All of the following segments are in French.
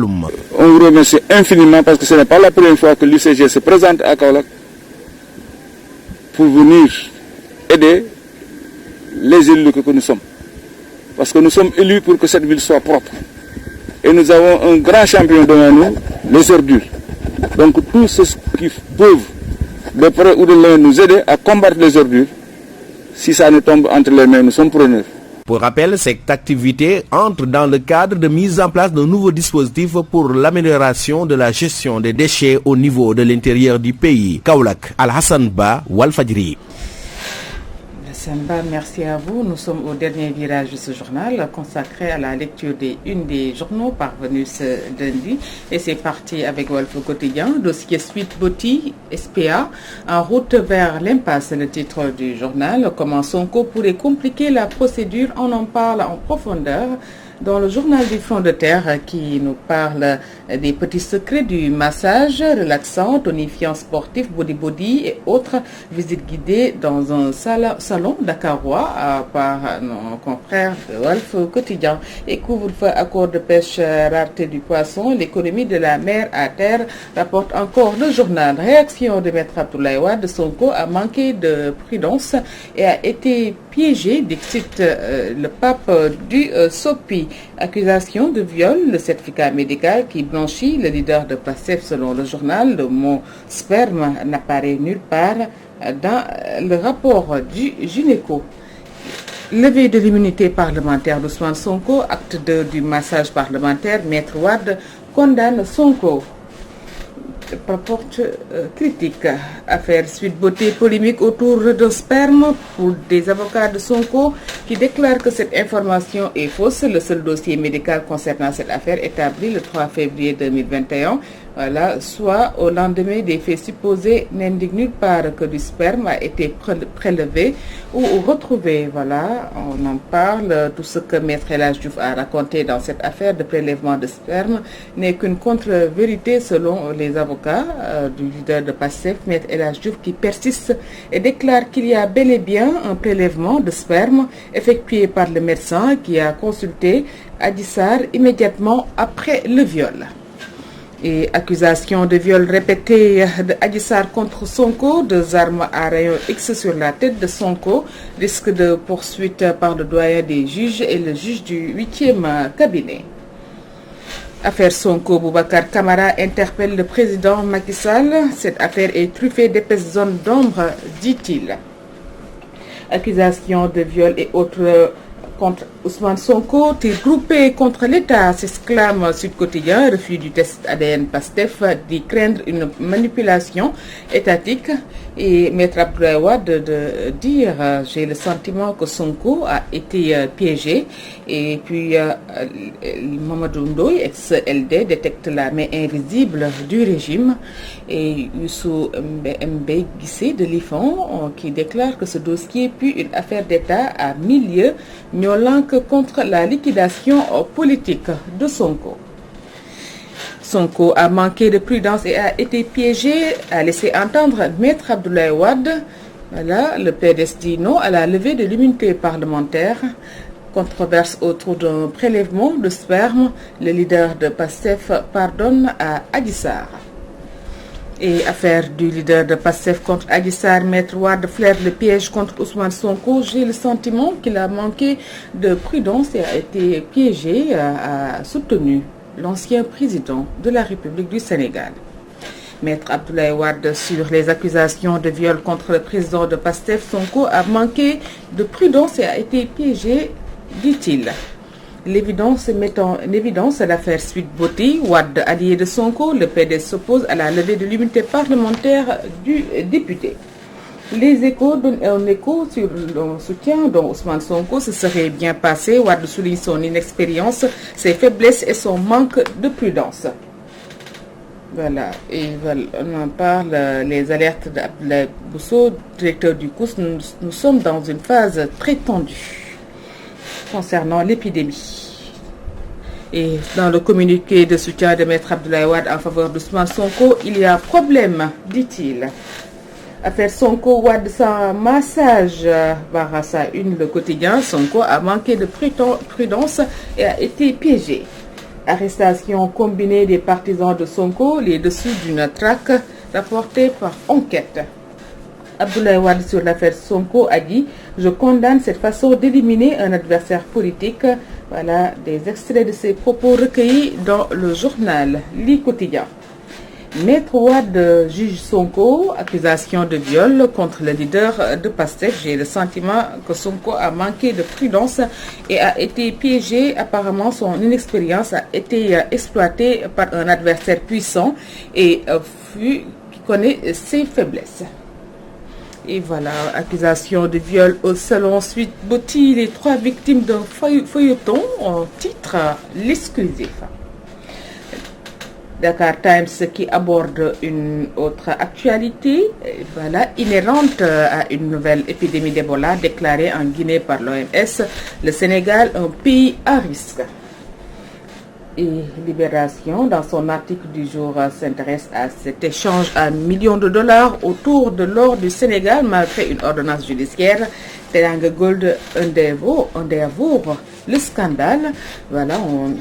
On vous remercie infiniment parce que ce n'est pas la première fois que l'UCG se présente à Kaolack pour venir aider les élus que nous sommes. Parce que nous sommes élus pour que cette ville soit propre. Et nous avons un grand champion devant nous, les ordures. Donc tous ceux qui peuvent, de près ou de loin, nous aider à combattre les ordures, si ça nous tombe entre les mains, nous sommes preneurs. Pour rappel, cette activité entre dans le cadre de mise en place d'un nouveau dispositif pour l'amélioration de la gestion des déchets au niveau de l'intérieur du pays. Kaolack, Al-Hassan Ba, Walfadjri. Merci à vous. Nous sommes au dernier virage de ce journal consacré à la lecture des unes des journaux parvenus ce lundi. Et c'est parti avec Walf Quotidien. Dossier Sweet Beauty, SPA, en route vers l'impasse, le titre du journal. Comment Sonko pourrait compliquer la procédure? On en parle en profondeur dans le journal du front de terre qui nous parle des petits secrets du massage relaxant, tonifiant sportif, body et autres visites guidées dans un salon dakarois par nos confrères de Walf Quotidien. Et couvre-feu, accord de pêche, rareté du poisson, l'économie de la mer à terre, rapporte encore le journal. Réaction de Maître Abdoulaye Wade, Sonko a manqué de prudence et a été piégé, dicte le pape du SOPI. Accusation de viol, le certificat médical qui blanchit le leader de PASTEF selon le journal. Le mot sperme n'apparaît nulle part dans le rapport du gynéco. Levée de l'immunité parlementaire d'Ousmane Sonko, acte 2 du massage parlementaire, Maître Wade condamne Sonko. Rapporte critique. Affaire Sweet Beauté, polémique autour de sperme pour des avocats de Sonko qui déclarent que cette information est fausse. Le seul dossier médical concernant cette affaire établi le 3 février 2021, soit au lendemain des faits supposés, n'indique nulle part que du sperme a été prélevé ou retrouvé. Voilà, on en parle. Tout ce que Maître El Hadji Diouf a raconté dans cette affaire de prélèvement de sperme n'est qu'une contre-vérité selon les avocats du leader de PASTEF, Maître El Hadji Diouf, qui persiste et déclare qu'il y a bel et bien un prélèvement de sperme effectué par le médecin qui a consulté Adji Sarr immédiatement après le viol. Et accusation de viol répété de Adji Sarr contre Sonko, 2 armes à rayon X sur la tête de Sonko, risque de poursuite par le doyen des juges et le juge du 8e cabinet. Affaire Sonko, Boubacar Camara interpelle le président Macky Sall. Cette affaire est truffée d'épaisses zones d'ombre, dit-il. Accusation de viol et autres contre Ousmane Sonko, tir groupé contre l'État, s'exclame Sud Quotidien. Refus du test ADN PASTEF, dit craindre une manipulation étatique. Et Maître Abdoulaye Wade de dire j'ai le sentiment que Sonko a été piégé. Et puis Mamadou Ndoye, ex-LD, détecte la main invisible du régime. Et Youssou Mbe Guissé de l'IFON qui déclare que ce dossier pue une affaire d'État à milieu, miaulant que contre la liquidation politique de Sonko. Sonko a manqué de prudence et a été piégé, a laissé entendre Maître Abdoulaye Wade. Voilà, le PDS dit non à la levée de l'immunité parlementaire. Controverse autour d'un prélèvement de sperme. Le leader de PASTEF pardonne à Adji Sarr. Et affaire du leader de PASTEF contre Adji Sarr, Maître Wade flaire le piège contre Ousmane Sonko. J'ai le sentiment qu'il a manqué de prudence et a été piégé, a soutenu l'ancien président de la République du Sénégal. Maître Abdoulaye Wade sur les accusations de viol contre le président de PASTEF, Sonko a manqué de prudence et a été piégé, dit-il. L'évidence mettant en évidence l'affaire Sweet Beauty, Wade allié de Sonko, le PDS s'oppose à la levée de l'immunité parlementaire du député. Les Échos donnent un écho sur le soutien dont Ousmane Sonko se serait bien passé. Wade souligne son inexpérience, ses faiblesses et son manque de prudence. Voilà, et on en parle, les alertes d'Abdoulaye Bousso, directeur du COUS, nous sommes dans une phase très tendue concernant l'épidémie. Et dans le communiqué de soutien de Maître Abdoulaye Wade en faveur d'Ousmane Sonko, il y a problème, dit-il. Affaire Sonko, Wade sans massage, Barassa une le quotidien. Sonko a manqué de prudence et a été piégé. Arrestation combinée des partisans de Sonko, les dessous d'une traque rapportée par Enquête. Abdoulaye Wade sur l'affaire Sonko a dit « Je condamne cette façon d'éliminer un adversaire politique ». Voilà des extraits de ses propos recueillis dans le journal Le Quotidien. Maître Wade juge Sonko, accusation de viol contre le leader de Pastef. J'ai le sentiment que Sonko a manqué de prudence et a été piégé. Apparemment, son inexpérience a été exploitée par un adversaire puissant et qui connaît ses faiblesses. Et voilà, accusation de viol au salon Sweet Beauty. Les 3 victimes d'un feuilleton en titre l'exclusif. Dakar Times qui aborde une autre actualité, voilà, inhérente à une nouvelle épidémie d'Ebola déclarée en Guinée par l'OMS, le Sénégal, un pays à risque. Et Libération, dans son article du jour, s'intéresse à cet échange à millions de dollars autour de l'or du Sénégal malgré une ordonnance judiciaire. Teranga Gold Endeavour, le scandale. Voilà, on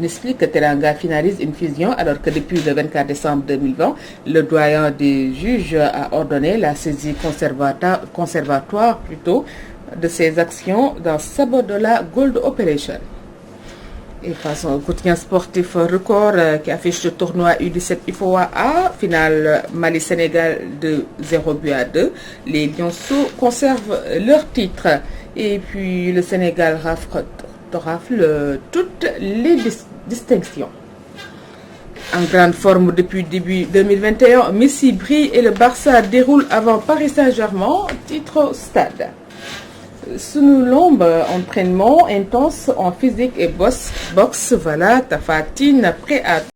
explique que Teranga finalise une fusion alors que depuis le 24 décembre 2020, le doyen des juges a ordonné la saisie conservatoire de ses actions dans Sabodala Gold Operation. Et face au quotidien sportif record qui affiche le tournoi U17 IFOA A, finale Mali-Sénégal de 0-2. Les Lionceaux conservent leur titre. Et puis le Sénégal rafle toutes les distinctions. En grande forme depuis début 2021, Messi brille et le Barça déroule avant Paris Saint-Germain, titre au stade. Sunu Lamb, entraînement intense en physique et boxe, voilà, Tapha Tine prêt à